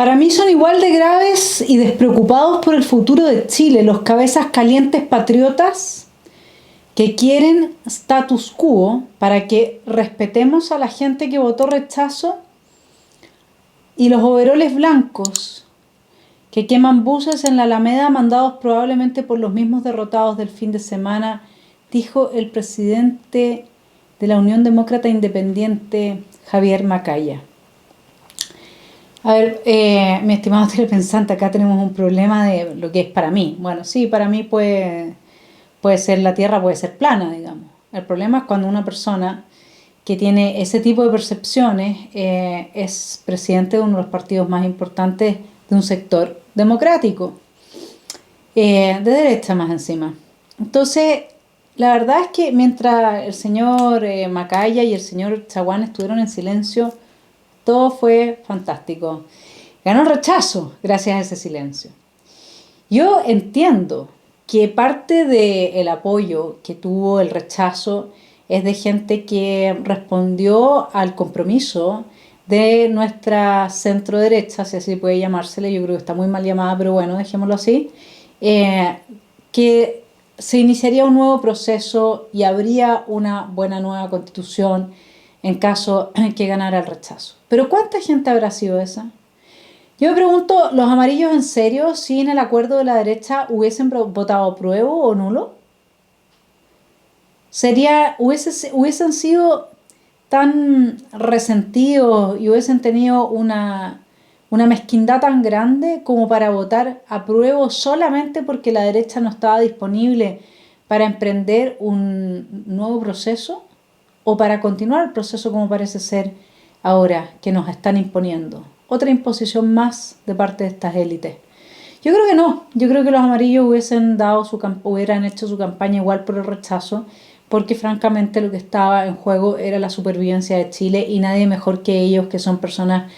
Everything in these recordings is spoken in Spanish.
Para mí son igual de graves y despreocupados por el futuro de Chile los cabezas calientes patriotas que quieren status quo para que respetemos a la gente que votó rechazo y los overoles blancos que queman buses en la Alameda mandados probablemente por los mismos derrotados del fin de semana, dijo el presidente de la Unión Demócrata Independiente, Javier Macaya. A ver, mi estimado telepensante, acá tenemos un problema de lo que es para mí. Bueno, sí, para mí puede ser la Tierra, puede ser plana, digamos. El problema es cuando una persona que tiene ese tipo de percepciones es presidente de uno de los partidos más importantes de un sector democrático, de derecha más encima. Entonces, la verdad es que mientras el señor Macaya y el señor Chaguán estuvieron en silencio, todo fue fantástico. Ganó el rechazo gracias a ese silencio. Yo entiendo que parte del apoyo que tuvo el rechazo es de gente que respondió al compromiso de nuestra centro derecha, si así puede llamársele, yo creo que está muy mal llamada, pero bueno, dejémoslo así, que se iniciaría un nuevo proceso y habría una buena nueva constitución en caso que ganara el rechazo. Pero ¿cuánta gente habrá sido esa? Yo me pregunto, ¿los amarillos en serio, sin el acuerdo de la derecha, hubiesen votado apruebo o nulo? ¿Hubiesen sido tan resentidos y hubiesen tenido una mezquindad tan grande como para votar apruebo solamente porque la derecha no estaba disponible para emprender un nuevo proceso o para continuar el proceso como parece ser ahora que nos están imponiendo? Otra imposición más de parte de estas élites. Yo creo que no, yo creo que los amarillos hubieran hecho su campaña igual por el rechazo, porque francamente lo que estaba en juego era la supervivencia de Chile y nadie mejor que ellos, que son personas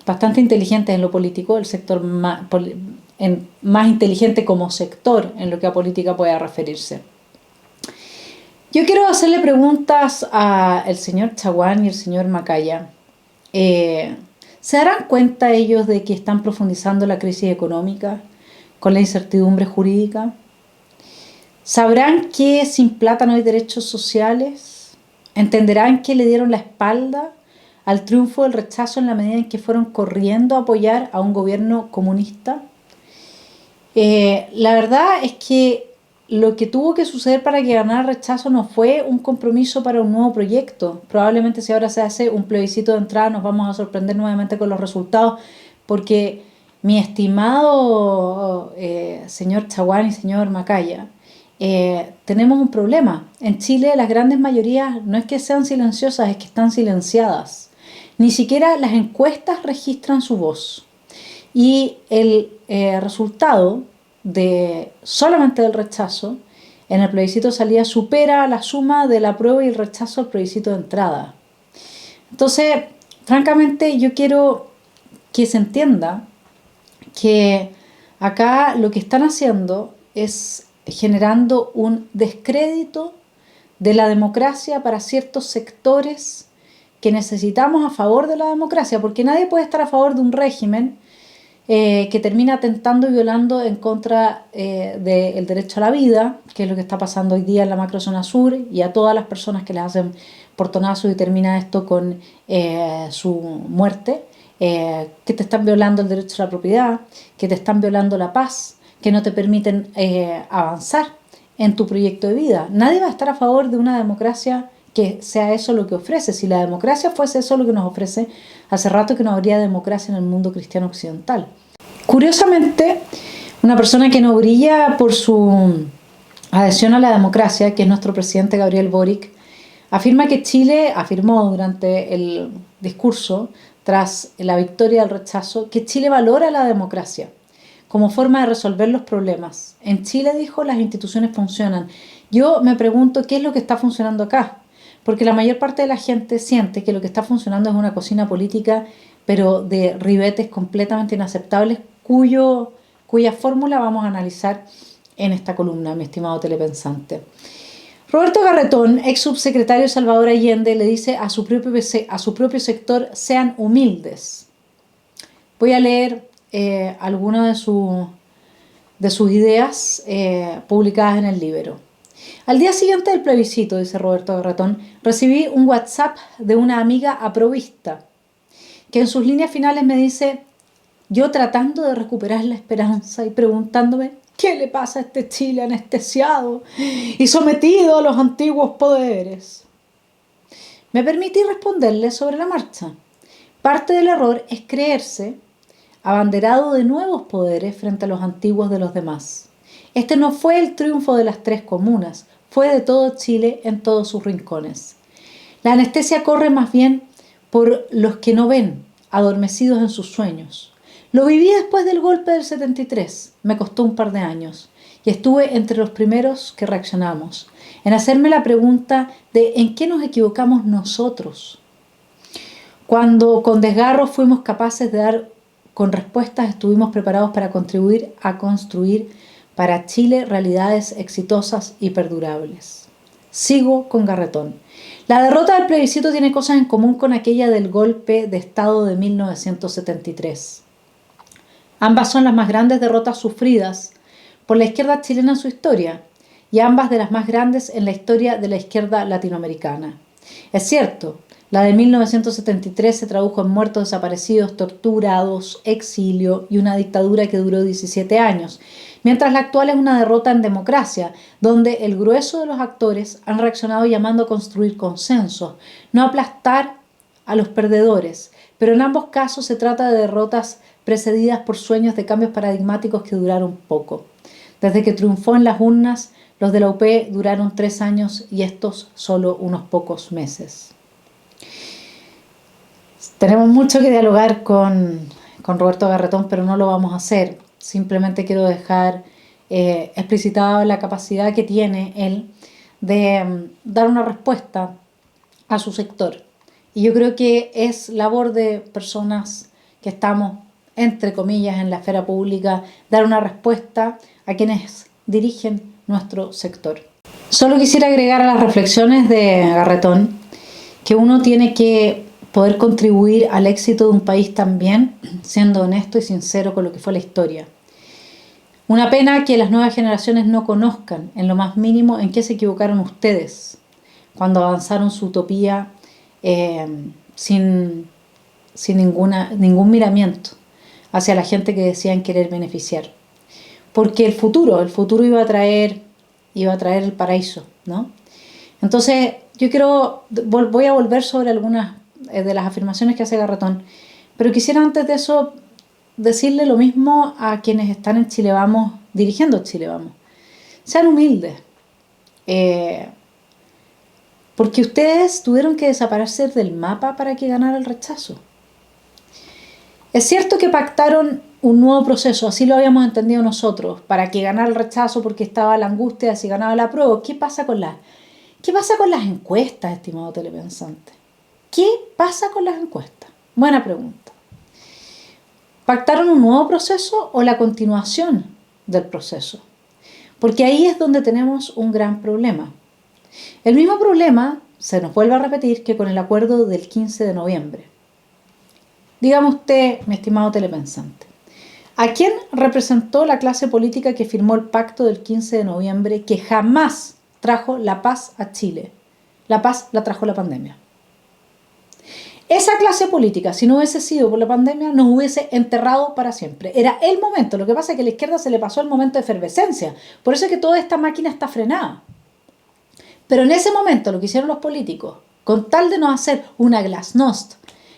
bastante inteligentes en lo político, el sector más inteligente como sector en lo que a política pueda referirse. Yo quiero hacerle preguntas al señor Chaguán y el señor Macaya. ¿Se darán cuenta ellos de que están profundizando la crisis económica con la incertidumbre jurídica? ¿Sabrán que sin plata no hay derechos sociales? ¿Entenderán que le dieron la espalda al triunfo del rechazo en la medida en que fueron corriendo a apoyar a un gobierno comunista? La verdad es que lo que tuvo que suceder para que ganara el rechazo no fue un compromiso para un nuevo proyecto. Probablemente si ahora se hace un plebiscito de entrada nos vamos a sorprender nuevamente con los resultados, porque mi estimado señor Chaguán y señor Macaya, tenemos un problema. En Chile las grandes mayorías no es que sean silenciosas, es que están silenciadas. Ni siquiera las encuestas registran su voz. Y el resultado solamente del rechazo en el plebiscito de salida supera la suma del apruebo y el rechazo al plebiscito de entrada. Entonces, francamente, yo quiero que se entienda que acá lo que están haciendo es generando un descrédito de la democracia para ciertos sectores que necesitamos a favor de la democracia, porque nadie puede estar a favor de un régimen que termina atentando y violando en contra del derecho a la vida, que es lo que está pasando hoy día en la macrozona sur, y a todas las personas que les hacen portonazos y termina esto con su muerte, que te están violando el derecho a la propiedad, que te están violando la paz, que no te permiten avanzar en tu proyecto de vida. Nadie va a estar a favor de una democracia que sea eso lo que ofrece. Si la democracia fuese eso lo que nos ofrece, hace rato que no habría democracia en el mundo cristiano occidental. Curiosamente, una persona que no brilla por su adhesión a la democracia, que es nuestro presidente Gabriel Boric, afirmó durante el discurso, tras la victoria del rechazo, que Chile valora la democracia como forma de resolver los problemas. En Chile, dijo, las instituciones funcionan. Yo me pregunto qué es lo que está funcionando acá, porque la mayor parte de la gente siente que lo que está funcionando es una cocina política, pero de ribetes completamente inaceptables, cuya fórmula vamos a analizar en esta columna, mi estimado telepensante. Roberto Garretón, ex subsecretario de Salvador Allende, le dice a su propio sector: sean humildes. Voy a leer algunas de sus ideas publicadas en el libro. Al día siguiente del plebiscito, dice Roberto Garretón, recibí un WhatsApp de una amiga aprovista que en sus líneas finales me dice: yo tratando de recuperar la esperanza y preguntándome qué le pasa a este Chile anestesiado y sometido a los antiguos poderes. Me permití responderle sobre la marcha. Parte del error es creerse abanderado de nuevos poderes frente a los antiguos de los demás. Este no fue el triunfo de las 3 comunas, fue de todo Chile en todos sus rincones. La anestesia corre más bien por los que no ven, adormecidos en sus sueños. Lo viví después del golpe del 73, me costó un par de años, y estuve entre los primeros que reaccionamos, en hacerme la pregunta de ¿en qué nos equivocamos nosotros? Cuando con desgarro fuimos capaces de dar con respuestas, estuvimos preparados para contribuir a construir para Chile realidades exitosas y perdurables. Sigo con Garretón. La derrota del plebiscito tiene cosas en común con aquella del golpe de Estado de 1973. Ambas son las más grandes derrotas sufridas por la izquierda chilena en su historia y ambas de las más grandes en la historia de la izquierda latinoamericana. Es cierto, la de 1973 se tradujo en muertos, desaparecidos, torturados, exilio y una dictadura que duró 17 años, mientras la actual es una derrota en democracia, donde el grueso de los actores han reaccionado llamando a construir consensos, no aplastar a los perdedores, pero en ambos casos se trata de derrotas precedidas por sueños de cambios paradigmáticos que duraron poco. Desde que triunfó en las urnas, los de la UP duraron 3 años y estos solo unos pocos meses. Tenemos mucho que dialogar con Roberto Garretón, pero no lo vamos a hacer. Simplemente quiero dejar explicitada la capacidad que tiene él de dar una respuesta a su sector. Y yo creo que es labor de personas que estamos, entre comillas, en la esfera pública, dar una respuesta a quienes dirigen nuestro sector. Solo quisiera agregar a las reflexiones de Garretón que uno tiene que poder contribuir al éxito de un país también siendo honesto y sincero con lo que fue la historia. Una pena que las nuevas generaciones no conozcan en lo más mínimo en qué se equivocaron ustedes cuando avanzaron su utopía sin ningún miramiento hacia la gente que decían querer beneficiar. Porque el futuro iba a traer el paraíso, ¿no? Entonces, voy a volver sobre algunas de las afirmaciones que hace Garretón, pero quisiera antes de eso decirle lo mismo a quienes están en Chile Vamos, dirigiendo Chile Vamos. Sean humildes, porque ustedes tuvieron que desaparecer del mapa para que ganara el rechazo. Es cierto que pactaron un nuevo proceso, así lo habíamos entendido nosotros, para que ganara el rechazo porque estaba la angustia de si ganaba la prueba. ¿Qué pasa con las encuestas, estimado telepensante? ¿Qué pasa con las encuestas? Buena pregunta. ¿Pactaron un nuevo proceso o la continuación del proceso? Porque ahí es donde tenemos un gran problema. El mismo problema se nos vuelve a repetir que con el acuerdo del 15 de noviembre. Dígame usted, mi estimado telepensante, ¿a quién representó la clase política que firmó el pacto del 15 de noviembre que jamás trajo la paz a Chile? La paz la trajo la pandemia. Esa clase política, si no hubiese sido por la pandemia, nos hubiese enterrado para siempre. Era el momento. Lo que pasa es que a la izquierda se le pasó el momento de efervescencia. Por eso es que toda esta máquina está frenada. Pero en ese momento lo que hicieron los políticos, con tal de no hacer una glasnost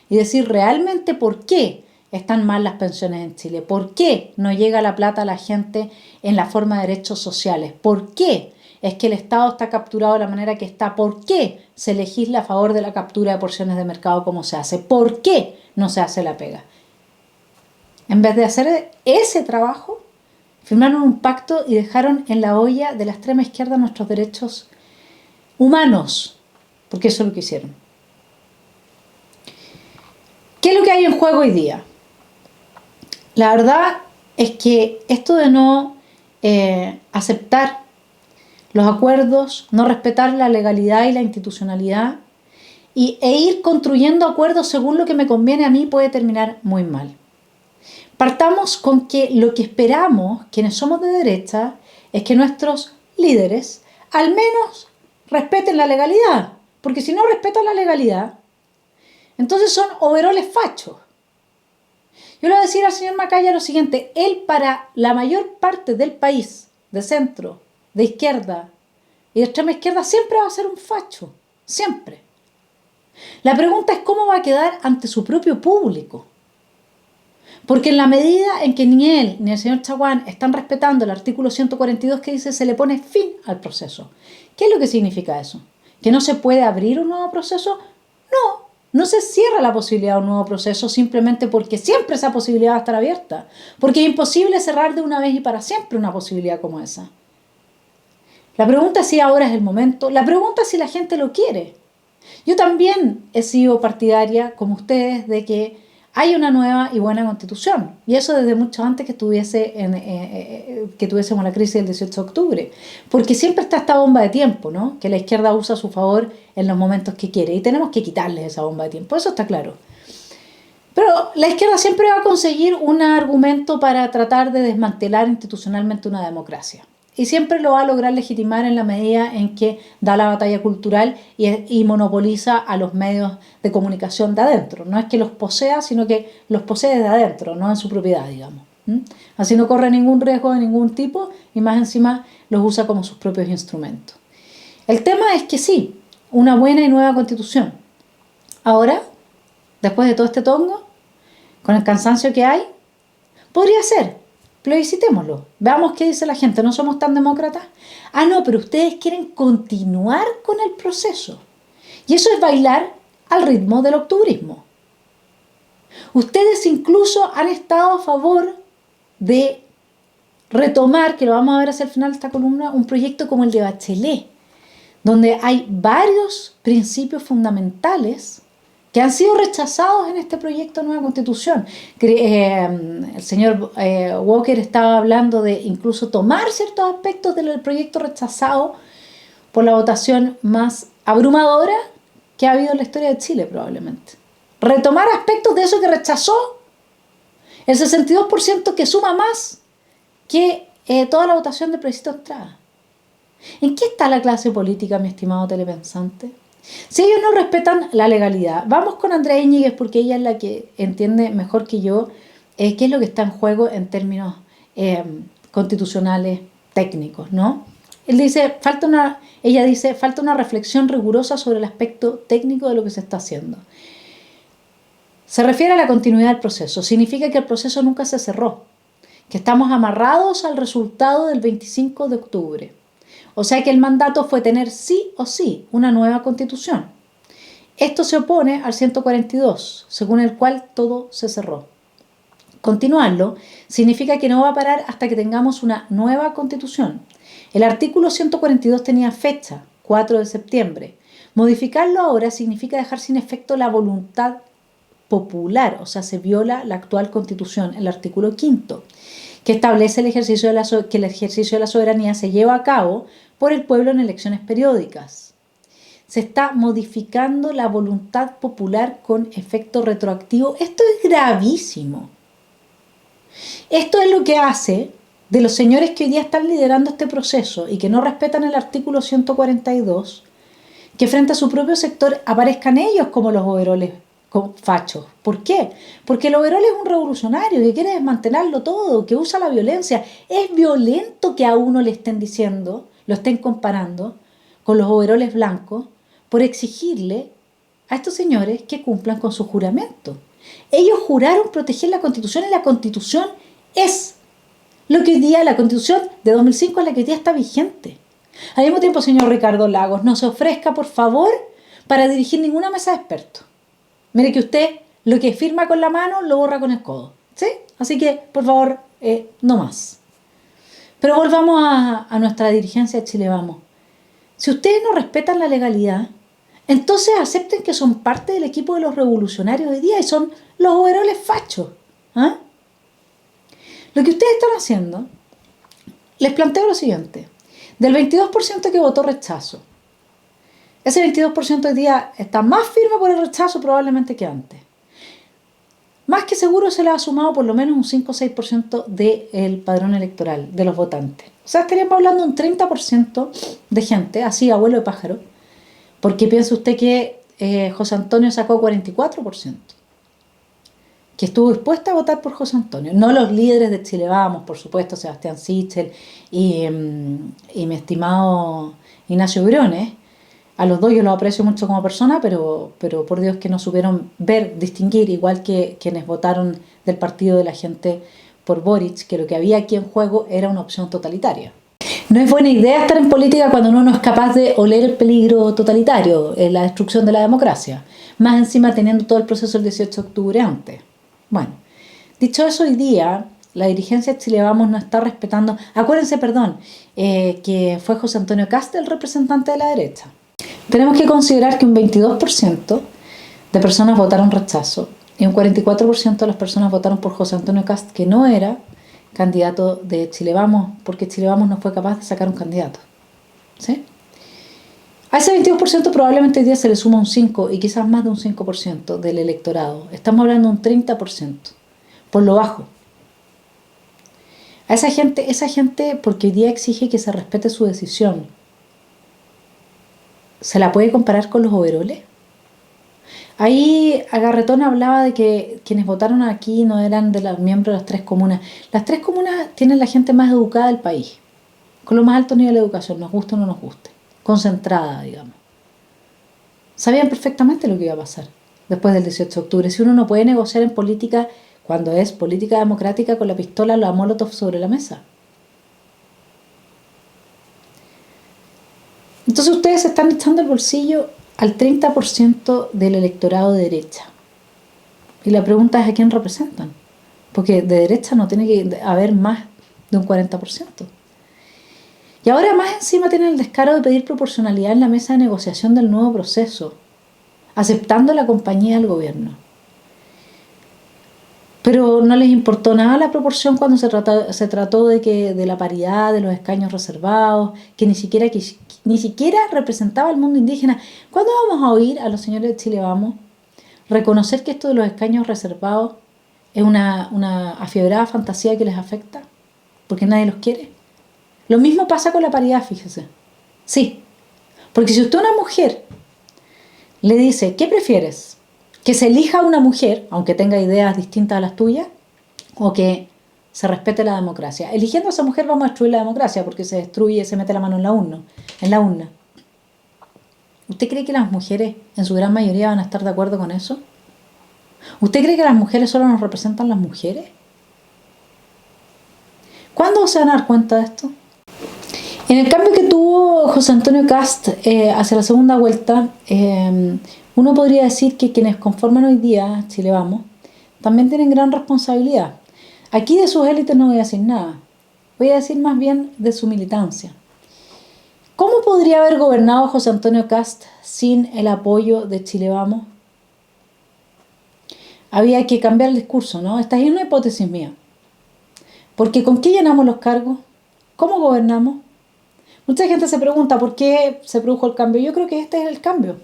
y decir realmente por qué están mal las pensiones en Chile, por qué no llega la plata a la gente en la forma de derechos sociales, por qué es que el Estado está capturado de la manera que está, por qué se legisla a favor de la captura de porciones de mercado como se hace, por qué no se hace la pega. En vez de hacer ese trabajo, firmaron un pacto y dejaron en la olla de la extrema izquierda nuestros derechos humanos, porque eso es lo que hicieron. ¿Qué es lo que hay en juego hoy día? La verdad es que esto de no aceptar los acuerdos, no respetar la legalidad y la institucionalidad e ir construyendo acuerdos según lo que me conviene a mí puede terminar muy mal. Partamos con que lo que esperamos, quienes somos de derecha, es que nuestros líderes al menos respeten la legalidad. Porque si no respetan la legalidad, entonces son overoles fachos. Yo le voy a decir al señor Macaya lo siguiente: él, para la mayor parte del país, de centro, de izquierda y de extrema izquierda, siempre va a ser un facho. Siempre. La pregunta es cómo va a quedar ante su propio público. Porque en la medida en que ni él ni el señor Chaguán están respetando el artículo 142 que dice se le pone fin al proceso. ¿Qué es lo que significa eso? ¿Que no se puede abrir un nuevo proceso? No, no se cierra la posibilidad de un nuevo proceso simplemente porque siempre esa posibilidad va a estar abierta. Porque es imposible cerrar de una vez y para siempre una posibilidad como esa. La pregunta es si ahora es el momento. La pregunta es si la gente lo quiere. Yo también he sido partidaria, como ustedes, de que hay una nueva y buena constitución. Y eso desde mucho antes que tuviésemos la crisis del 18 de octubre. Porque siempre está esta bomba de tiempo, ¿no? Que la izquierda usa a su favor en los momentos que quiere. Y tenemos que quitarles esa bomba de tiempo. Eso está claro. Pero la izquierda siempre va a conseguir un argumento para tratar de desmantelar institucionalmente una democracia. Y siempre lo va a lograr legitimar en la medida en que da la batalla cultural y monopoliza a los medios de comunicación de adentro. No es que los posea, sino que los posee de adentro, no en su propiedad, digamos. Así no corre ningún riesgo de ningún tipo y más encima los usa como sus propios instrumentos. El tema es que sí, una buena y nueva constitución. Ahora, después de todo este tongo, con el cansancio que hay, podría ser. Plebiscitémoslo, veamos qué dice la gente. ¿No somos tan demócratas? Ah, no, pero ustedes quieren continuar con el proceso. Y eso es bailar al ritmo del octubrismo. Ustedes incluso han estado a favor de retomar, que lo vamos a ver hacia el final de esta columna, un proyecto como el de Bachelet, donde hay varios principios fundamentales que han sido rechazados en este proyecto de nueva constitución. El señor Walker estaba hablando de incluso tomar ciertos aspectos del proyecto rechazado por la votación más abrumadora que ha habido en la historia de Chile, probablemente. Retomar aspectos de eso que rechazó el 62%, que suma más que toda la votación de plebiscito de entrada. ¿En qué está la clase política, mi estimado telepensante? Si ellos no respetan la legalidad, vamos con Andrea Íñiguez porque ella es la que entiende mejor que yo qué es lo que está en juego en términos constitucionales técnicos, ¿no? Ella dice, falta una reflexión rigurosa sobre el aspecto técnico de lo que se está haciendo. Se refiere a la continuidad del proceso. Significa que el proceso nunca se cerró, que estamos amarrados al resultado del 25 de octubre. O sea que el mandato fue tener sí o sí una nueva constitución. Esto se opone al 142, según el cual todo se cerró. Continuarlo significa que no va a parar hasta que tengamos una nueva constitución. El artículo 142 tenía fecha, 4 de septiembre. Modificarlo ahora significa dejar sin efecto la voluntad popular, o sea, se viola la actual constitución, el artículo 5, que establece que el ejercicio de la soberanía se lleva a cabo por el pueblo en elecciones periódicas. Se está modificando la voluntad popular con efecto retroactivo. Esto es gravísimo. Esto es lo que hace de los señores que hoy día están liderando este proceso y que no respetan el artículo 142, que frente a su propio sector aparezcan ellos como los overoles fachos. ¿Por qué? Porque el overol es un revolucionario que quiere desmantelarlo todo, que usa la violencia. Es violento que a uno le estén diciendo, lo estén comparando con los overoles blancos por exigirle a estos señores que cumplan con su juramento. Ellos juraron proteger la Constitución y la Constitución es lo que hoy día, la Constitución de 2005 es la que hoy día está vigente. Al mismo tiempo, señor Ricardo Lagos, no se ofrezca, por favor, para dirigir ninguna mesa de expertos. Mire que usted lo que firma con la mano lo borra con el codo, ¿sí? Así que, por favor, no más. Pero volvamos a nuestra dirigencia de Chile Vamos. Si ustedes no respetan la legalidad, entonces acepten que son parte del equipo de los revolucionarios de día y son los overoles fachos. ¿Ah? Lo que ustedes están haciendo, les planteo lo siguiente. Del 22% que votó rechazo, ese 22% hoy día está más firme por el rechazo probablemente que antes. más que seguro se le ha sumado por lo menos un 5 o 6% del padrón electoral, de los votantes. O sea, estaríamos hablando de un 30% de gente, así abuelo de pájaro, porque piensa usted que José Antonio sacó 44%, que estuvo dispuesta a votar por José Antonio. No los líderes de Chile Vamos, por supuesto, Sebastián Sichel y mi estimado Ignacio Briones. A los dos yo los aprecio mucho como persona, pero por Dios que no supieron ver, distinguir, igual que quienes votaron del partido de la gente por Boric, que lo que había aquí en juego era una opción totalitaria. No es buena idea estar en política cuando uno no es capaz de oler el peligro totalitario, la destrucción de la democracia. Más encima teniendo todo el proceso del 18 de octubre antes. Bueno, dicho eso, hoy día la dirigencia de Chile Vamos no está respetando... Acuérdense, que fue José Antonio Kast el representante de la derecha. Tenemos que considerar que un 22% de personas votaron rechazo y un 44% de las personas votaron por José Antonio Kast, que no era candidato de Chile Vamos, porque Chile Vamos no fue capaz de sacar un candidato. ¿Sí? A ese 22% probablemente hoy día se le suma un 5% y quizás más de un 5% del electorado. Estamos hablando de un 30%, por lo bajo. A esa gente, porque hoy día exige que se respete su decisión, ¿se la puede comparar con los overoles? Ahí Agarretón hablaba de que quienes votaron aquí no eran de los miembros de las 3 comunas. Las 3 comunas tienen la gente más educada del país, con los más altos niveles de educación, nos guste o no nos guste, concentrada, digamos. Sabían perfectamente lo que iba a pasar después del 18 de octubre. Si uno no puede negociar en política, cuando es política democrática, con la pistola, la Molotov sobre la mesa. Entonces ustedes están echando el bolsillo al 30% del electorado de derecha. Y la pregunta es a quién representan. Porque de derecha no tiene que haber más de un 40%. Y ahora más encima tienen el descaro de pedir proporcionalidad en la mesa de negociación del nuevo proceso, aceptando la compañía del gobierno. Pero no les importó nada la proporción cuando se trató de la paridad, de los escaños reservados, que ni siquiera representaba al mundo indígena. ¿Cuándo vamos a oír a los señores de Chile Vamos reconocer que esto de los escaños reservados es una afiebrada fantasía que les afecta? Porque nadie los quiere. Lo mismo pasa con la paridad, fíjese. Sí, porque si usted a una mujer le dice, ¿qué prefieres? ¿Que se elija a una mujer, aunque tenga ideas distintas a las tuyas, o que se respete la democracia? Eligiendo a esa mujer vamos a destruir la democracia, porque se destruye, se mete la mano en la urna. ¿Usted cree que las mujeres en su gran mayoría van a estar de acuerdo con eso? ¿Usted cree que las mujeres solo nos representan las mujeres? ¿Cuándo se van a dar cuenta de esto? En el cambio que tuvo José Antonio Kast hacia la segunda vuelta, uno podría decir que quienes conforman hoy día Chile Vamos también tienen gran responsabilidad. Aquí de sus élites no voy a decir nada, voy a decir más bien de su militancia. ¿Cómo podría haber gobernado José Antonio Kast sin el apoyo de Chile Vamos? Había que cambiar el discurso, ¿no? Esta es una hipótesis mía. Porque ¿con qué llenamos los cargos? ¿Cómo gobernamos? Mucha gente se pregunta por qué se produjo el cambio. Yo creo que este es el cambio.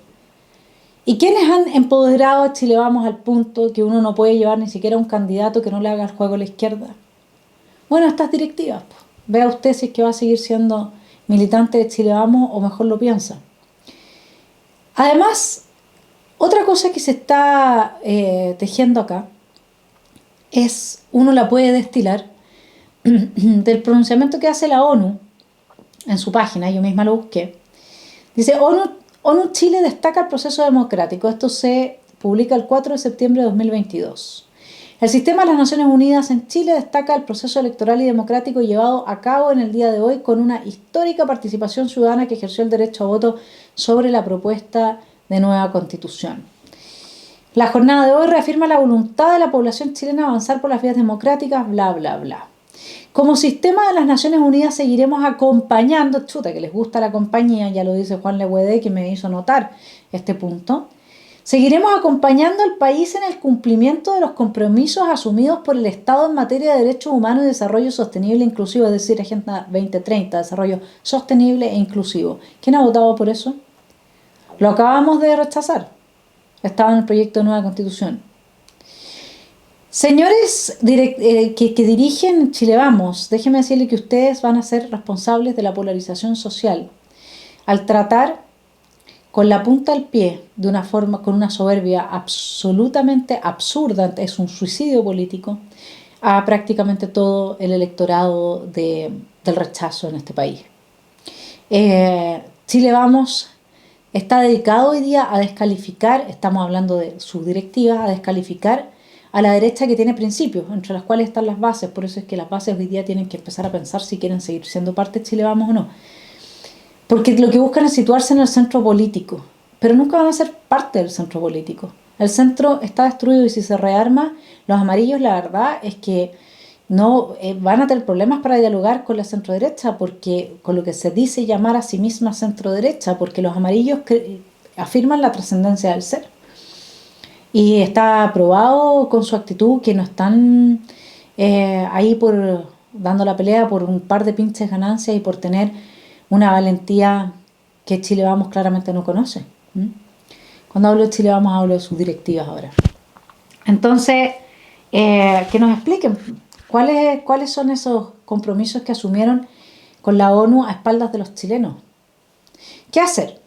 ¿Y quiénes han empoderado a Chile Vamos al punto que uno no puede llevar ni siquiera un candidato que no le haga el juego a la izquierda? Bueno, estas directivas. Pues. Vea usted si es que va a seguir siendo militante de Chile Vamos o mejor lo piensa. Además, otra cosa que se está tejiendo acá es, uno la puede destilar del pronunciamiento que hace la ONU en su página, yo misma lo busqué. Dice, ONU Chile destaca el proceso democrático. Esto se publica el 4 de septiembre de 2022. El sistema de las Naciones Unidas en Chile destaca el proceso electoral y democrático llevado a cabo en el día de hoy con una histórica participación ciudadana que ejerció el derecho a voto sobre la propuesta de nueva constitución. La jornada de hoy reafirma la voluntad de la población chilena de avanzar por las vías democráticas, bla, bla, bla. Como sistema de las Naciones Unidas seguiremos acompañando, chuta, que les gusta la compañía, ya lo dice Juan Leguedé, que me hizo notar este punto, seguiremos acompañando al país en el cumplimiento de los compromisos asumidos por el Estado en materia de derechos humanos y desarrollo sostenible e inclusivo, es decir, Agenda 2030, desarrollo sostenible e inclusivo. ¿Quién ha votado por eso? Lo acabamos de rechazar. Estaba en el proyecto de nueva constitución. Señores que dirigen Chile Vamos, déjenme decirles que ustedes van a ser responsables de la polarización social al tratar con la punta del pie, de una forma, con una soberbia absolutamente absurda, es un suicidio político, a prácticamente todo el electorado del rechazo en este país. Chile Vamos está dedicado hoy día a descalificar, estamos hablando de su directiva, a descalificar a la derecha que tiene principios, entre las cuales están las bases. Por eso es que las bases hoy día tienen que empezar a pensar si quieren seguir siendo parte de Chile Vamos o no. Porque lo que buscan es situarse en el centro político, pero nunca van a ser parte del centro político. El centro está destruido y si se rearma, los amarillos, la verdad es que no van a tener problemas para dialogar con la centroderecha, porque con lo que se dice llamar a sí misma centroderecha, porque los amarillos afirman la trascendencia del ser. Y está probado con su actitud que no están ahí dando la pelea por un par de pinches ganancias y por tener una valentía que Chile Vamos claramente no conoce. Cuando hablo de Chile Vamos hablo de sus directivas ahora. Entonces, que nos expliquen cuáles son esos compromisos que asumieron con la ONU a espaldas de los chilenos. ¿Qué hacer?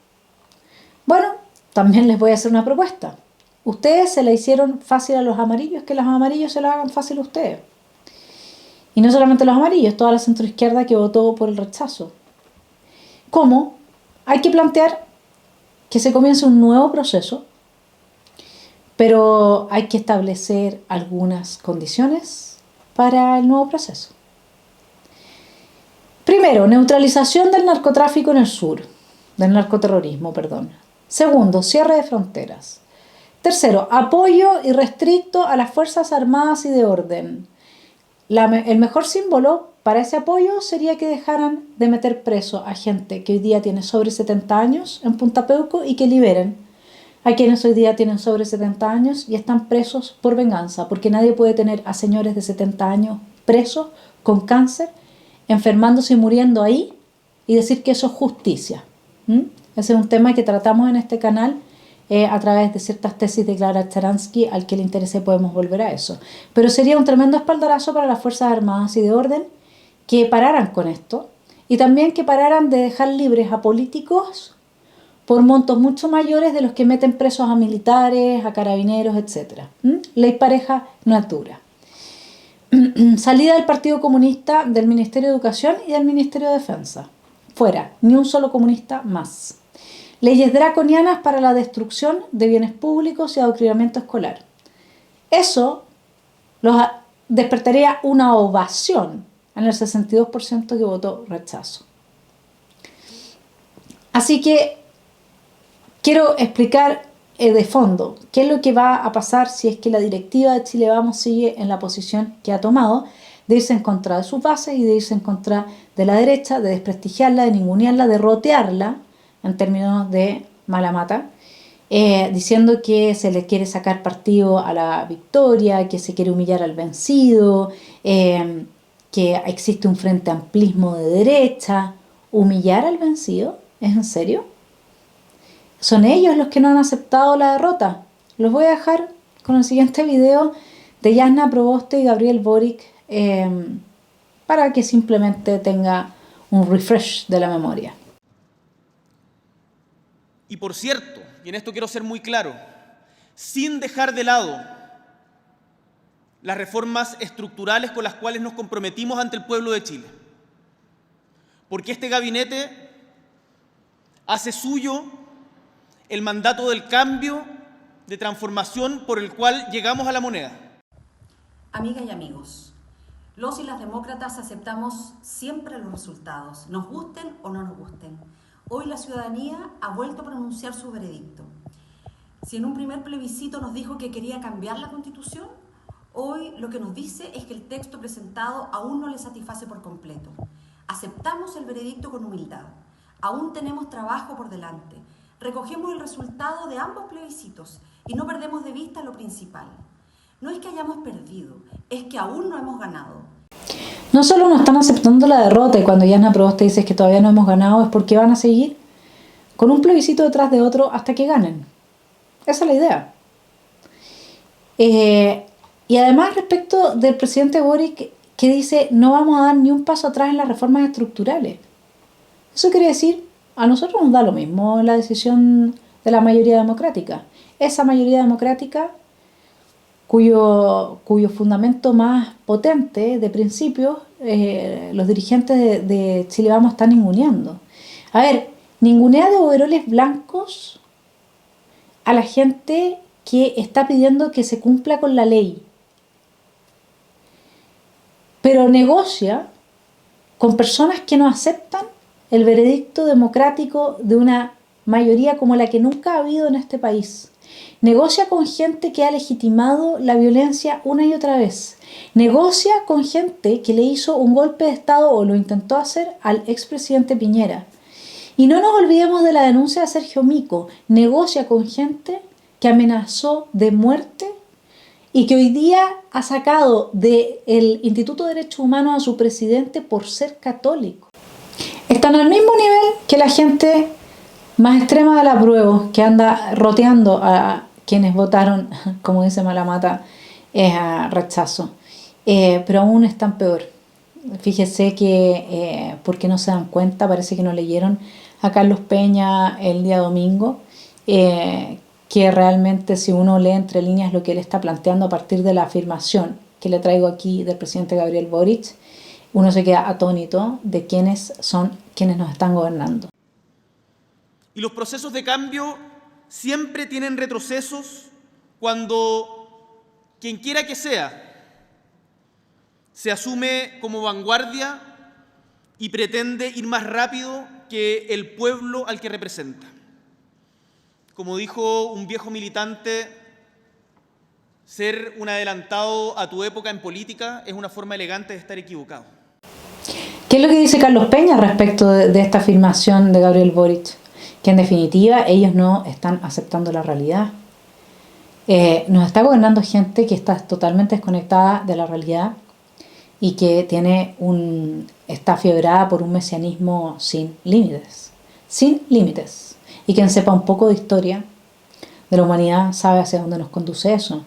Bueno, también les voy a hacer una propuesta. Ustedes se la hicieron fácil a los amarillos, que los amarillos se la hagan fácil a ustedes. Y no solamente los amarillos, toda la centroizquierda que votó por el rechazo. ¿Cómo? Hay que plantear que se comience un nuevo proceso, pero hay que establecer algunas condiciones para el nuevo proceso. Primero, neutralización del narcotráfico en el sur, del narcoterrorismo, perdón. Segundo, cierre de fronteras. Tercero, apoyo irrestricto a las Fuerzas Armadas y de orden. El mejor símbolo para ese apoyo sería que dejaran de meter preso a gente que hoy día tiene sobre 70 años en Punta Peuco y que liberen a quienes hoy día tienen sobre 70 años y están presos por venganza, porque nadie puede tener a señores de 70 años presos con cáncer, enfermándose y muriendo ahí y decir que eso es justicia. Ese es un tema que tratamos en este canal a través de ciertas tesis de Clara Charansky. Al que le interese podemos volver a eso. Pero sería un tremendo espaldarazo para las Fuerzas Armadas y de orden que pararan con esto y también que pararan de dejar libres a políticos por montos mucho mayores de los que meten presos a militares, a carabineros, etc. Ley pareja no es dura. Salida del Partido Comunista, del Ministerio de Educación y del Ministerio de Defensa. Fuera, ni un solo comunista más. Leyes draconianas para la destrucción de bienes públicos y adoctrinamiento escolar. Eso despertaría una ovación en el 62% que votó rechazo. Así que quiero explicar de fondo qué es lo que va a pasar si es que la directiva de Chile Vamos sigue en la posición que ha tomado de irse en contra de sus bases y de irse en contra de la derecha, de desprestigiarla, de ningunearla, de rotearla en términos de mala mata, diciendo que se le quiere sacar partido a la victoria, que se quiere humillar al vencido, que existe un frente amplismo de derecha. ¿Humillar al vencido? ¿Es en serio? Son ellos los que no han aceptado la derrota. Los voy a dejar con el siguiente video de Jasna Proboste y Gabriel Boric para que simplemente tenga un refresh de la memoria. Y por cierto, y en esto quiero ser muy claro, sin dejar de lado las reformas estructurales con las cuales nos comprometimos ante el pueblo de Chile. Porque este gabinete hace suyo el mandato del cambio, de transformación por el cual llegamos a la moneda. Amigas y amigos, los y las demócratas aceptamos siempre los resultados, nos gusten o no nos gusten. Hoy la ciudadanía ha vuelto a pronunciar su veredicto. Si en un primer plebiscito nos dijo que quería cambiar la Constitución, hoy lo que nos dice es que el texto presentado aún no le satisface por completo. Aceptamos el veredicto con humildad. Aún tenemos trabajo por delante. Recogemos el resultado de ambos plebiscitos y no perdemos de vista lo principal. No es que hayamos perdido, es que aún no hemos ganado. No solo no están aceptando la derrota, y cuando Jasna Proboste dice que todavía no hemos ganado, es porque van a seguir con un plebiscito detrás de otro hasta que ganen. Esa es la idea. Y además respecto del presidente Boric, que dice no vamos a dar ni un paso atrás en las reformas estructurales. Eso quiere decir, a nosotros nos da lo mismo la decisión de la mayoría democrática. Esa mayoría democrática cuyo fundamento más potente de principios los dirigentes de Chile Vamos están ninguneando. A ver, ningunea de overoles blancos a la gente que está pidiendo que se cumpla con la ley, pero negocia con personas que no aceptan el veredicto democrático de una mayoría como la que nunca ha habido en este país. Negocia con gente que ha legitimado la violencia una y otra vez. Negocia con gente que le hizo un golpe de Estado o lo intentó hacer al expresidente Piñera. Y no nos olvidemos de la denuncia de Sergio Mico. Negocia con gente que amenazó de muerte y que hoy día ha sacado del Instituto de Derechos Humanos a su presidente por ser católico. Están al mismo nivel que la gente más extrema de la prueba, que anda roteando a quienes votaron, como dice Malamata, a rechazo. Pero aún están peor. Fíjese que, porque no se dan cuenta, parece que no leyeron a Carlos Peña el día domingo, que realmente si uno lee entre líneas lo que él está planteando a partir de la afirmación que le traigo aquí del presidente Gabriel Boric, uno se queda atónito de quiénes son quienes nos están gobernando. Y los procesos de cambio siempre tienen retrocesos cuando quien quiera que sea se asume como vanguardia y pretende ir más rápido que el pueblo al que representa. Como dijo un viejo militante, ser un adelantado a tu época en política es una forma elegante de estar equivocado. ¿Qué es lo que dice Carlos Peña respecto de esta afirmación de Gabriel Boric? Que en definitiva ellos no están aceptando la realidad. Nos está gobernando gente que está totalmente desconectada de la realidad y que está fiebrada por un mesianismo sin límites. Sin límites. Y quien sepa un poco de historia de la humanidad sabe hacia dónde nos conduce eso.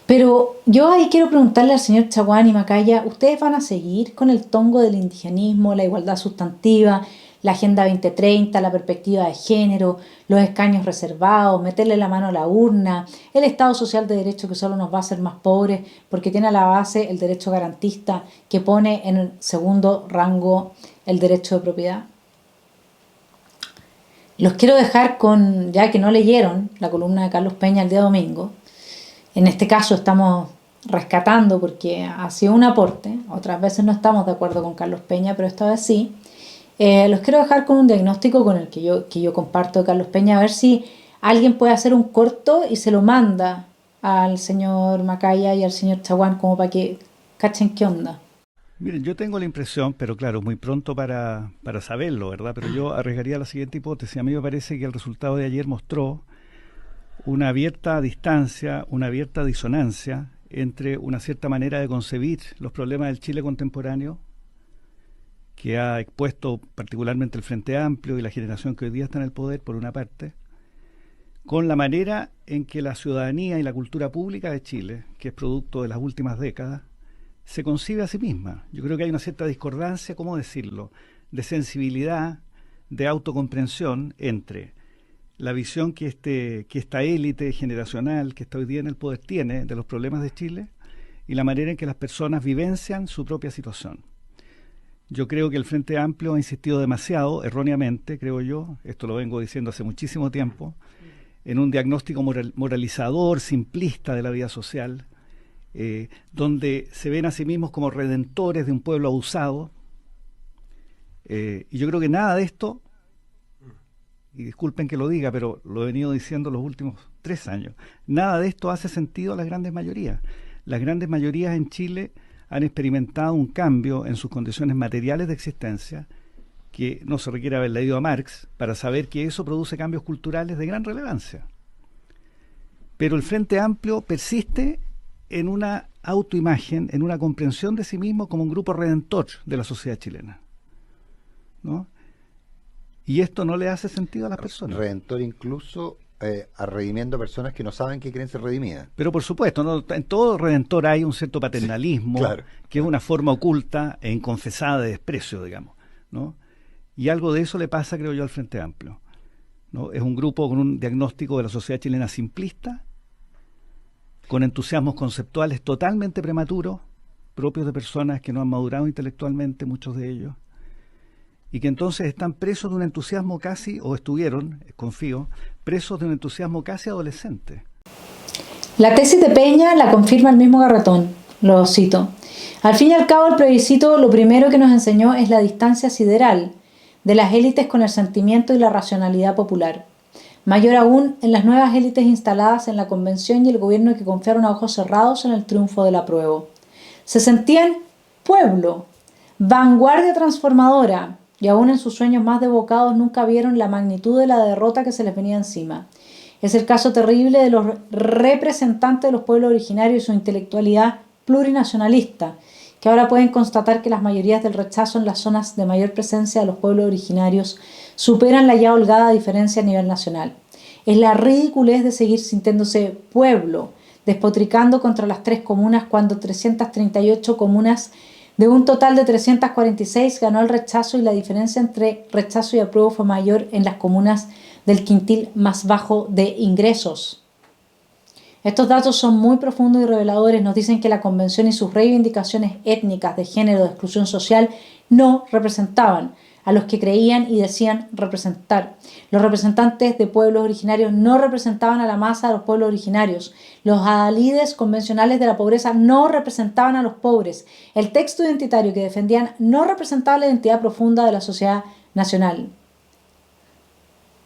Pero yo ahí quiero preguntarle al señor Chaguán y Macaya, ¿ustedes van a seguir con el tongo del indigenismo, la igualdad sustantiva, la Agenda 2030, la perspectiva de género, los escaños reservados, meterle la mano a la urna, el Estado Social de Derecho que solo nos va a hacer más pobres porque tiene a la base el derecho garantista que pone en el segundo rango el derecho de propiedad? Los quiero dejar con, ya que no leyeron la columna de Carlos Peña el día domingo, en este caso estamos rescatando porque ha sido un aporte, otras veces no estamos de acuerdo con Carlos Peña, pero esta vez sí. Los quiero dejar con un diagnóstico con el que yo comparto de Carlos Peña, a ver si alguien puede hacer un corto y se lo manda al señor Macaya y al señor Chaguán como para que cachen qué onda. Miren, yo tengo la impresión, pero claro, muy pronto para saberlo, ¿verdad? Pero yo arriesgaría la siguiente hipótesis. A mí me parece que el resultado de ayer mostró una abierta distancia, una abierta disonancia entre una cierta manera de concebir los problemas del Chile contemporáneo, que ha expuesto particularmente el Frente Amplio y la generación que hoy día está en el poder, por una parte, con la manera en que la ciudadanía y la cultura pública de Chile, que es producto de las últimas décadas, se concibe a sí misma. Yo creo que hay una cierta discordancia, ¿cómo decirlo?, de sensibilidad, de autocomprensión entre la visión que esta élite generacional que está hoy día en el poder tiene de los problemas de Chile y la manera en que las personas vivencian su propia situación. Yo creo que el Frente Amplio ha insistido demasiado, erróneamente, creo yo, esto lo vengo diciendo hace muchísimo tiempo, en un diagnóstico moralizador, simplista de la vida social, donde se ven a sí mismos como redentores de un pueblo abusado. Y yo creo que nada de esto, y disculpen que lo diga, pero lo he venido diciendo los últimos 3 años, nada de esto hace sentido a las grandes mayorías. Las grandes mayorías en Chile han experimentado un cambio en sus condiciones materiales de existencia, que no se requiere haber leído a Marx para saber que eso produce cambios culturales de gran relevancia. Pero el Frente Amplio persiste en una autoimagen, en una comprensión de sí mismo como un grupo redentor de la sociedad chilena, ¿no? Y esto no le hace sentido a las personas. Redentor incluso redimiendo personas que no saben que quieren ser redimidas. Pero por supuesto, ¿no? En todo redentor hay un cierto paternalismo, Sí, claro. que es una forma oculta e inconfesada de desprecio, digamos, ¿no? Y algo de eso le pasa, creo yo, al Frente Amplio, ¿no? Es un grupo con un diagnóstico de la sociedad chilena simplista, con entusiasmos conceptuales totalmente prematuros, propios de personas que no han madurado intelectualmente, muchos de ellos, y que entonces están presos de un entusiasmo casi, o estuvieron, confío, presos de un entusiasmo casi adolescente. La tesis de Peña la confirma el mismo Garretón, lo cito. Al fin y al cabo, el plebiscito lo primero que nos enseñó es la distancia sideral de las élites con el sentimiento y la racionalidad popular. Mayor aún en las nuevas élites instaladas en la convención y el gobierno que confiaron a ojos cerrados en el triunfo del apruebo. Se sentían pueblo, vanguardia transformadora, y aún en sus sueños más desbocados nunca vieron la magnitud de la derrota que se les venía encima. Es el caso terrible de los representantes de los pueblos originarios y su intelectualidad plurinacionalista, que ahora pueden constatar que las mayorías del rechazo en las zonas de mayor presencia de los pueblos originarios superan la ya holgada diferencia a nivel nacional. Es la ridiculez de seguir sintiéndose pueblo, despotricando contra las 3 comunas cuando 338 comunas de un total de 346 ganó el rechazo y la diferencia entre rechazo y apruebo fue mayor en las comunas del quintil más bajo de ingresos. Estos datos son muy profundos y reveladores. Nos dicen que la convención y sus reivindicaciones étnicas, de género, de exclusión social, no representaban a los que creían y decían representar. Los representantes de pueblos originarios no representaban a la masa de los pueblos originarios. Los adalides convencionales de la pobreza no representaban a los pobres. El texto identitario que defendían no representaba la identidad profunda de la sociedad nacional.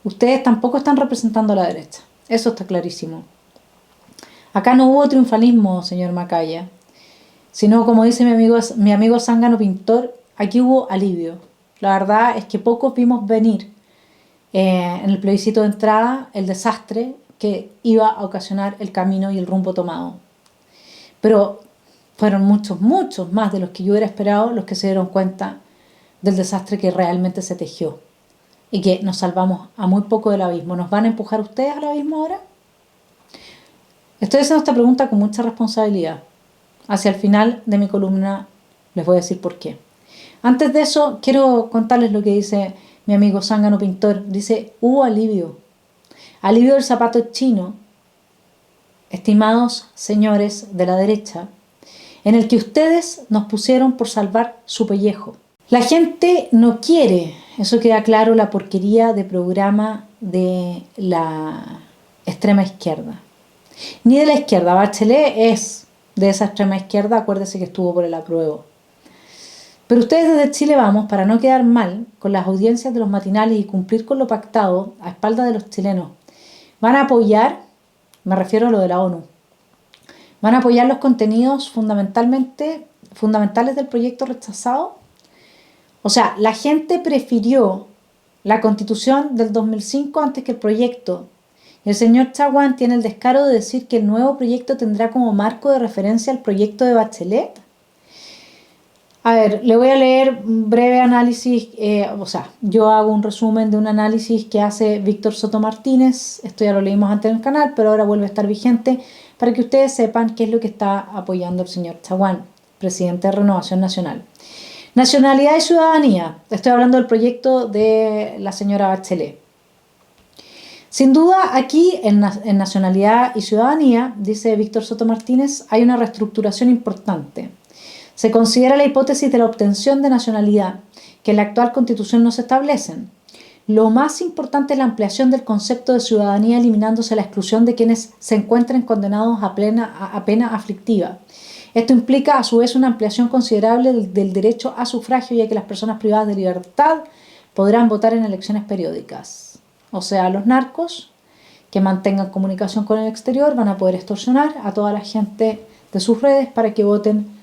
Ustedes tampoco están representando a la derecha. Eso está clarísimo. Acá no hubo triunfalismo, señor Macaya, sino, como dice mi amigo Zángano Pintor, aquí hubo alivio. La verdad es que pocos vimos venir en el plebiscito de entrada el desastre que iba a ocasionar el camino y el rumbo tomado. Pero fueron muchos, muchos más de los que yo hubiera esperado los que se dieron cuenta del desastre que realmente se tejió y que nos salvamos a muy poco del abismo. ¿Nos van a empujar ustedes al abismo ahora? Estoy haciendo esta pregunta con mucha responsabilidad. Hacia el final de mi columna les voy a decir por qué. Antes de eso, quiero contarles lo que dice mi amigo Zángano Pintor. Dice, hubo alivio. Alivio del zapato chino, estimados señores de la derecha, en el que ustedes nos pusieron por salvar su pellejo. La gente no quiere, eso queda claro, la porquería de programa de la extrema izquierda. Ni de la izquierda. Bachelet es de esa extrema izquierda, acuérdese que estuvo por el apruebo. Pero ustedes desde Chile Vamos, para no quedar mal con las audiencias de los matinales y cumplir con lo pactado a espaldas de los chilenos, van a apoyar, me refiero a lo de la ONU, van a apoyar los contenidos fundamentales del proyecto rechazado. O sea, la gente prefirió la Constitución del 2005 antes que el proyecto. El señor Chaguán tiene el descaro de decir que el nuevo proyecto tendrá como marco de referencia al proyecto de Bachelet. A ver, le voy a leer un breve análisis, yo hago un resumen de un análisis que hace Víctor Soto Martínez. Esto ya lo leímos antes en el canal, pero ahora vuelve a estar vigente para que ustedes sepan qué es lo que está apoyando el señor Chaguán, presidente de Renovación Nacional. Nacionalidad y ciudadanía. Estoy hablando del proyecto de la señora Bachelet. Sin duda, aquí en Nacionalidad y Ciudadanía, dice Víctor Soto Martínez, hay una reestructuración importante. Se considera la hipótesis de la obtención de nacionalidad, que en la actual Constitución no se establecen. Lo más importante es la ampliación del concepto de ciudadanía, eliminándose la exclusión de quienes se encuentren condenados a pena aflictiva. Esto implica, a su vez, una ampliación considerable del derecho a sufragio, ya que las personas privadas de libertad podrán votar en elecciones periódicas. O sea, los narcos que mantengan comunicación con el exterior van a poder extorsionar a toda la gente de sus redes para que voten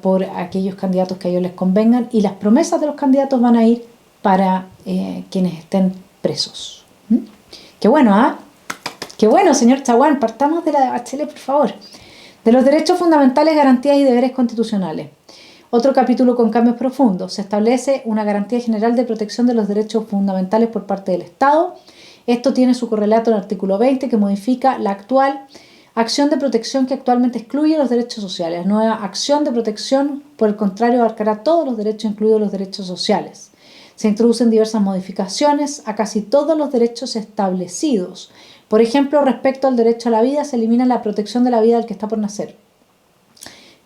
por aquellos candidatos que a ellos les convengan, y las promesas de los candidatos van a ir para quienes estén presos. Qué bueno, ¿ah? Qué bueno, señor Chaguán. Partamos de la de Bachelet, por favor. De los derechos fundamentales, garantías y deberes constitucionales. Otro capítulo con cambios profundos. Se establece una garantía general de protección de los derechos fundamentales por parte del Estado. Esto tiene su correlato en el artículo 20, que modifica la actual acción de protección que actualmente excluye los derechos sociales. La nueva acción de protección, por el contrario, abarcará todos los derechos, incluidos los derechos sociales. Se introducen diversas modificaciones a casi todos los derechos establecidos. Por ejemplo, respecto al derecho a la vida, se elimina la protección de la vida del que está por nacer.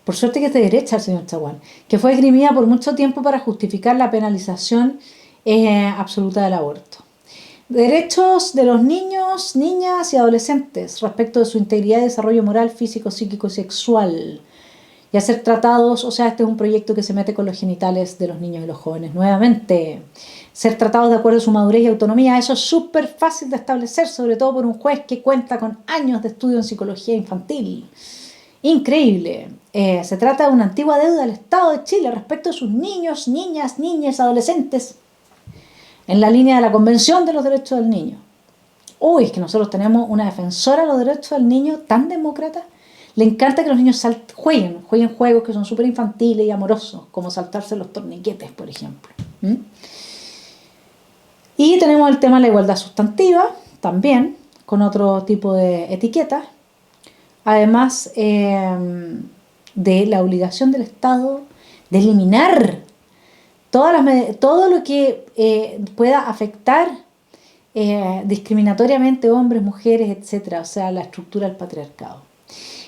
Por suerte que es de derecha el señor Chaguán, que fue esgrimida por mucho tiempo para justificar la penalización absoluta del aborto. Derechos de los niños, niñas y adolescentes respecto de su integridad y desarrollo moral, físico, psíquico y sexual. Y a ser tratados, o sea, este es un proyecto que se mete con los genitales de los niños y los jóvenes. Nuevamente, ser tratados de acuerdo a su madurez y autonomía, eso es súper fácil de establecer, sobre todo por un juez que cuenta con años de estudio en psicología infantil. Increíble. Se trata de una antigua deuda del Estado de Chile respecto de sus niños, niñas, niñas, adolescentes, en la línea de la Convención de los Derechos del Niño. Uy, es que nosotros tenemos una defensora de los derechos del niño tan demócrata. Le encanta que los niños jueguen juegos que son súper infantiles y amorosos, como saltarse los torniquetes, por ejemplo. Y tenemos el tema de la igualdad sustantiva, también, con otro tipo de etiquetas. Además de la obligación del Estado de eliminar todo lo que pueda afectar discriminatoriamente hombres, mujeres, etc. O sea, la estructura del patriarcado.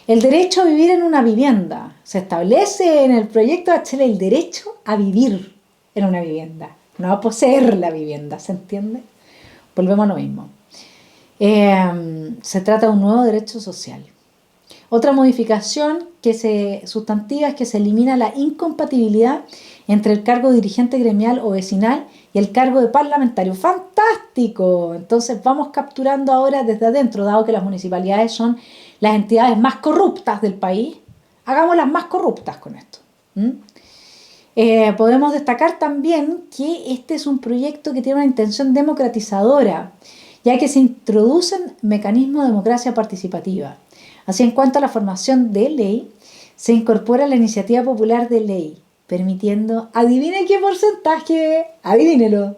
El derecho a vivir en una vivienda. Se establece en el proyecto de Bachelet el derecho a vivir en una vivienda, no a poseer la vivienda, ¿se entiende? Volvemos a lo mismo. Se trata de un nuevo derecho social. Otra modificación sustantiva es que se elimina la incompatibilidad entre el cargo de dirigente gremial o vecinal y el cargo de parlamentario. ¡Fantástico! Entonces vamos capturando ahora desde adentro, dado que las municipalidades son las entidades más corruptas del país, hagámoslas más corruptas con esto. Podemos destacar también que este es un proyecto que tiene una intención democratizadora, ya que se introducen mecanismos de democracia participativa. Así, en cuanto a la formación de ley, se incorpora la iniciativa popular de ley, permitiendo, adivine qué porcentaje, adivínelo,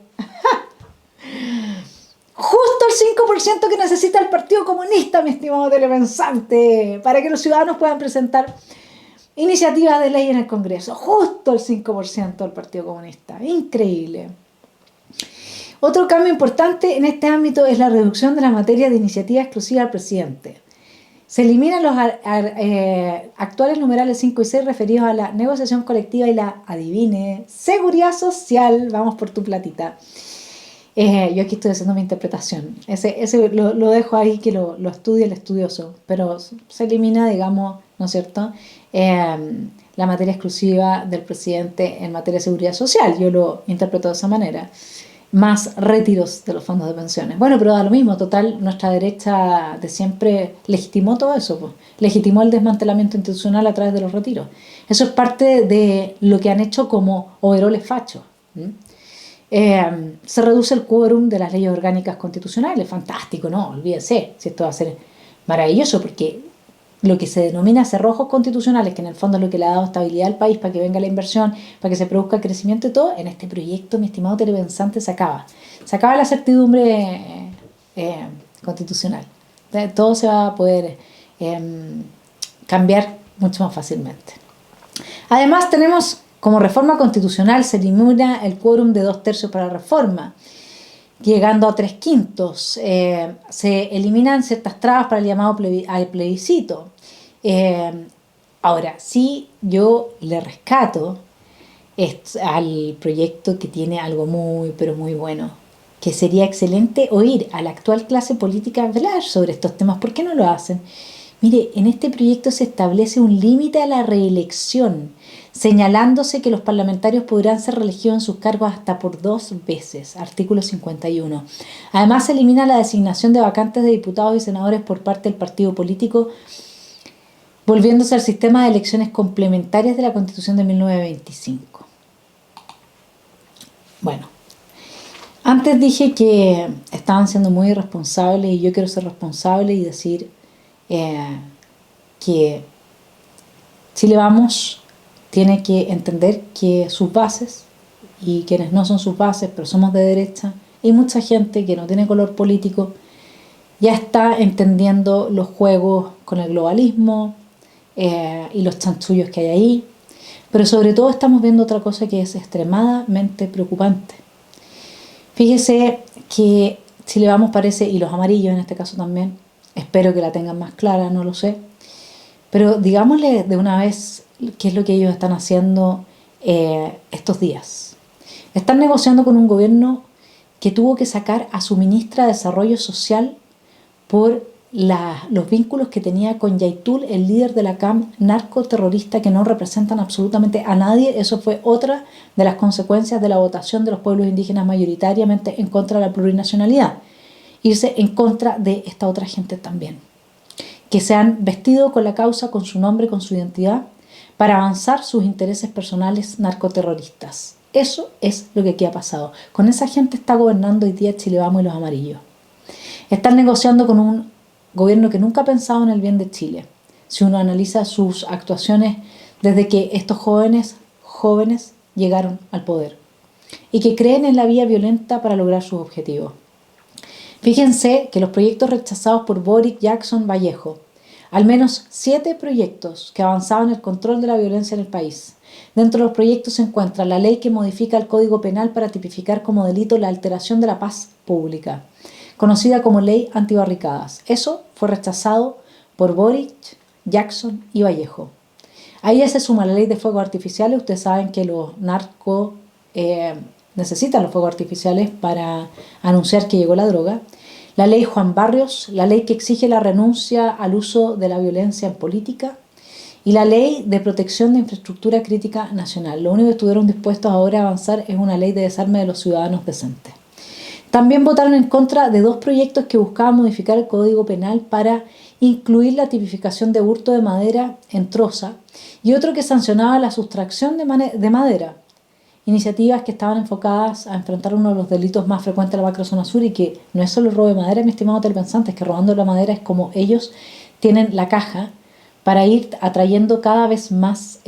justo el 5% que necesita el Partido Comunista, mi estimado telepensante, para que los ciudadanos puedan presentar iniciativas de ley en el Congreso. Justo el 5% del Partido Comunista. Increíble. Otro cambio importante en este ámbito es la reducción de la materia de iniciativa exclusiva al presidente. Se eliminan los actuales numerales 5 y 6 referidos a la negociación colectiva y la, adivine, seguridad social. Vamos por tu platita. Yo aquí estoy haciendo mi interpretación. Ese lo dejo ahí que lo estudie el estudioso. Pero se elimina, digamos, ¿no es cierto?, la materia exclusiva del presidente en materia de seguridad social. Yo lo interpreto de esa manera. Más retiros de los fondos de pensiones. Bueno, pero da lo mismo, total, nuestra derecha de siempre legitimó todo eso, pues. Legitimó el desmantelamiento institucional a través de los retiros. Eso es parte de lo que han hecho como overoles fachos. Se reduce el quórum de las leyes orgánicas constitucionales. Fantástico, ¿no? Olvídense, si esto va a ser maravilloso, porque lo que se denomina cerrojos constitucionales, que en el fondo es lo que le ha dado estabilidad al país para que venga la inversión, para que se produzca crecimiento y todo, en este proyecto, mi estimado telepensante, se acaba la certidumbre constitucional. Todo se va a poder cambiar mucho más fácilmente. Además, tenemos como reforma constitucional, se elimina el quórum de 2/3 para reforma, llegando a 3/5. Se eliminan ciertas trabas para el llamado al plebiscito. Ahora, sí, yo le rescato al proyecto que tiene algo muy, pero muy bueno, que sería excelente oír a la actual clase política hablar sobre estos temas. ¿Por qué no lo hacen? Mire, en este proyecto se establece un límite a la reelección, señalándose que los parlamentarios podrán ser reelegidos en sus cargos hasta por 2 veces, artículo 51. Además, se elimina la designación de vacantes de diputados y senadores por parte del partido político, volviéndose al sistema de elecciones complementarias de la Constitución de 1925. Bueno, antes dije que estaban siendo muy irresponsables y yo quiero ser responsable y decir que Chile Vamos tiene que entender que sus bases y quienes no son sus bases, pero somos de derecha, y mucha gente que no tiene color político ya está entendiendo los juegos con el globalismo y los chanchullos que hay ahí. Pero sobre todo estamos viendo otra cosa que es extremadamente preocupante. Fíjese que Chile Vamos parece, y los amarillos en este caso también, espero que la tengan más clara, no lo sé, pero digámosle de una vez qué es lo que ellos están haciendo estos días. Están negociando con un gobierno que tuvo que sacar a su ministra de Desarrollo Social por los vínculos que tenía con Yaitul, el líder de la CAM narcoterrorista, que no representan absolutamente a nadie. Eso fue otra de las consecuencias de la votación de los pueblos indígenas mayoritariamente en contra de la plurinacionalidad. Irse en contra de esta otra gente también, que se han vestido con la causa, con su nombre, con su identidad, para avanzar sus intereses personales narcoterroristas. Eso es lo que aquí ha pasado. Con esa gente está gobernando hoy día Chile Vamos y los amarillos. Están negociando con un gobierno que nunca ha pensado en el bien de Chile. Si uno analiza sus actuaciones desde que estos jóvenes llegaron al poder y que creen en la vía violenta para lograr sus objetivos. Fíjense que los proyectos rechazados por Boric, Jackson, Vallejo, al menos 7 proyectos que avanzaban el control de la violencia en el país. Dentro de los proyectos se encuentra la ley que modifica el Código Penal para tipificar como delito la alteración de la paz pública, conocida como Ley Antibarricadas. Eso fue rechazado por Boric, Jackson y Vallejo. Ahí ya se suma la ley de fuegos artificiales. Ustedes saben que los narcos necesitan los fuegos artificiales para anunciar que llegó la droga. La ley Juan Barrios, la ley que exige la renuncia al uso de la violencia en política, y la ley de protección de infraestructura crítica nacional. Lo único que estuvieron dispuestos ahora a avanzar es una ley de desarme de los ciudadanos decentes. También votaron en contra de 2 proyectos que buscaban modificar el Código Penal para incluir la tipificación de hurto de madera en troza, y otro que sancionaba la sustracción de madera. Iniciativas que estaban enfocadas a enfrentar uno de los delitos más frecuentes de la macrozona sur, y que no es solo el robo de madera, mi estimado telepensante, es que robando la madera es como ellos tienen la caja para ir atrayendo cada vez más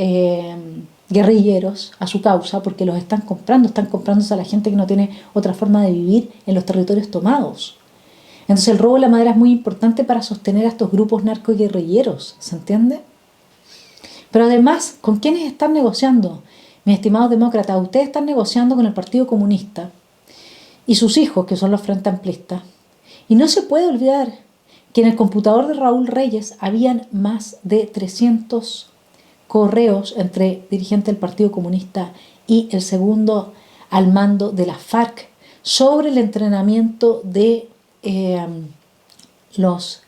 guerrilleros a su causa, porque los están comprándose a la gente que no tiene otra forma de vivir en los territorios tomados. Entonces el robo de la madera es muy importante para sostener a estos grupos narcoguerrilleros, ¿se entiende? Pero además, ¿con quiénes están negociando? Mis estimados demócratas, ustedes están negociando con el Partido Comunista y sus hijos, que son los Frente Amplistas. Y no se puede olvidar que en el computador de Raúl Reyes habían más de 300 correos entre dirigentes del Partido Comunista y el segundo al mando de la FARC sobre el entrenamiento de los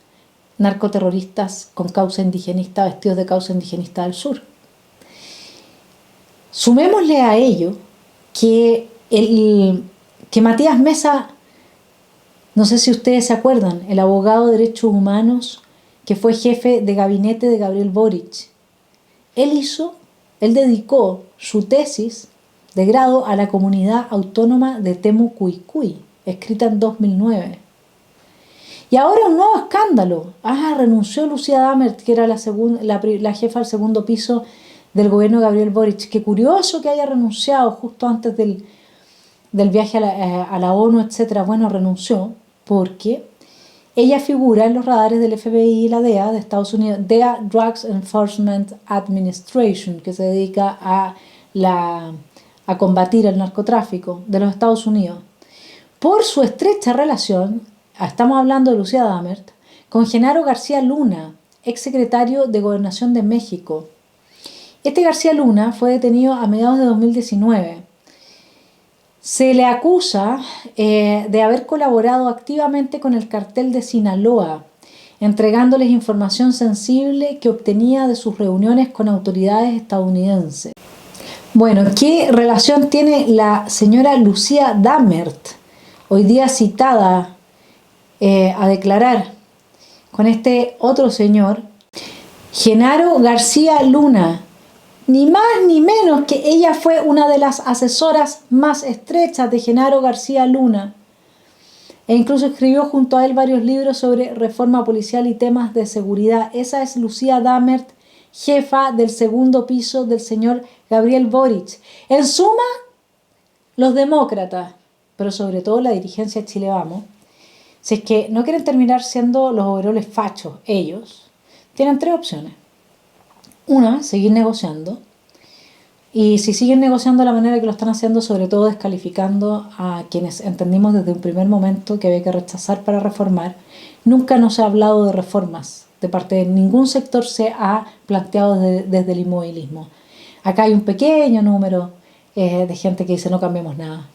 narcoterroristas con causa indigenista, vestidos de causa indigenista del sur. Sumémosle a ello que Matías Mesa, no sé si ustedes se acuerdan, el abogado de derechos humanos que fue jefe de gabinete de Gabriel Boric, él dedicó su tesis de grado a la comunidad autónoma de Temucuicui, escrita en 2009. Y ahora un nuevo escándalo. Renunció Lucía Damert, que era la jefa del segundo piso del gobierno de Gabriel Boric. Qué curioso que haya renunciado justo antes del viaje a la ONU, etc. Bueno, renunció porque ella figura en los radares del FBI y la DEA de Estados Unidos, DEA, Drugs Enforcement Administration, que se dedica a combatir el narcotráfico de los Estados Unidos, por su estrecha relación, estamos hablando de Lucía Damert, con Genaro García Luna, exsecretario de Gobernación de México. Este García Luna fue detenido a mediados de 2019. Se le acusa de haber colaborado activamente con el cartel de Sinaloa, entregándoles información sensible que obtenía de sus reuniones con autoridades estadounidenses. Bueno, ¿qué relación tiene la señora Lucía Damert, hoy día citada a declarar, con este otro señor, Genaro García Luna? Ni más ni menos que ella fue una de las asesoras más estrechas de Genaro García Luna, e incluso escribió junto a él varios libros sobre reforma policial y temas de seguridad. Esa es Lucía Damert, jefa del segundo piso del señor Gabriel Boric. En suma, los demócratas, pero sobre todo la dirigencia de Chile Vamos, si es que no quieren terminar siendo los overoles fachos ellos, tienen tres opciones. Una, seguir negociando. Y si siguen negociando de la manera que lo están haciendo, sobre todo descalificando a quienes entendimos desde un primer momento que había que rechazar para reformar, nunca nos ha hablado de reformas. De parte de ningún sector se ha planteado desde el inmovilismo. Acá hay un pequeño número de gente que dice no cambiemos nada,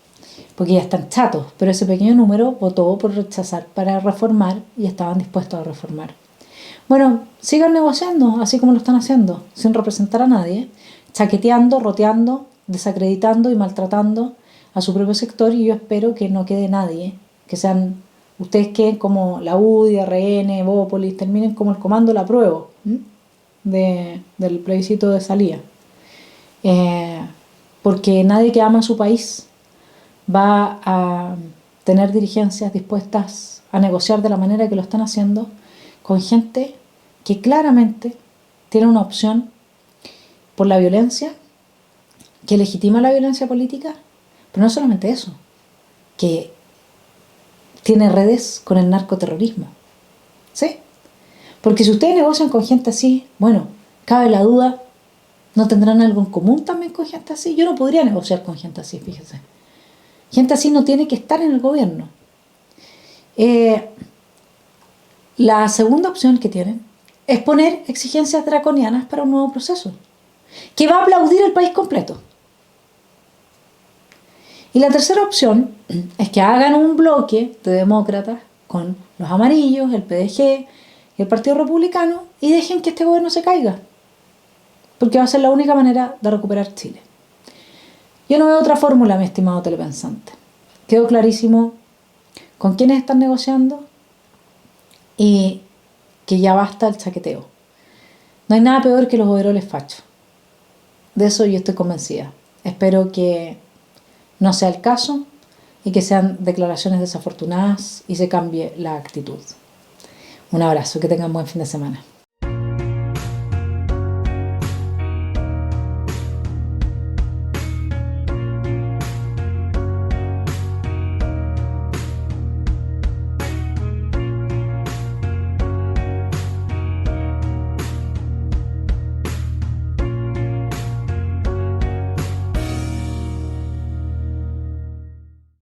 porque ya están chatos, pero ese pequeño número votó por rechazar para reformar y estaban dispuestos a reformar. Bueno, sigan negociando así como lo están haciendo, sin representar a nadie, chaqueteando, roteando, desacreditando y maltratando a su propio sector, y yo espero que no quede nadie, que sean, ustedes queden como la UDI, RN, Bópolis, terminen como el comando La Apruebo del plebiscito de salida. Porque nadie que ama a su país va a tener dirigencias dispuestas a negociar de la manera que lo están haciendo con gente que claramente tiene una opción por la violencia, que legitima la violencia política, pero no solamente eso, que tiene redes con el narcoterrorismo. ¿Sí? Porque si ustedes negocian con gente así, bueno, cabe la duda, ¿no tendrán algo en común también con gente así? Yo no podría negociar con gente así, fíjense. Gente así no tiene que estar en el gobierno. La segunda opción que tienen es poner exigencias draconianas para un nuevo proceso, que va a aplaudir el país completo. Y la tercera opción es que hagan un bloque de demócratas con los amarillos, el PDG y el Partido Republicano y dejen que este gobierno se caiga, porque va a ser la única manera de recuperar Chile. Yo no veo otra fórmula, mi estimado telepensante. Quedó clarísimo con quiénes están negociando y que ya basta el chaqueteo. No hay nada peor que los overoles fachos. De eso yo estoy convencida. Espero que no sea el caso y que sean declaraciones desafortunadas y se cambie la actitud. Un abrazo, que tengan buen fin de semana.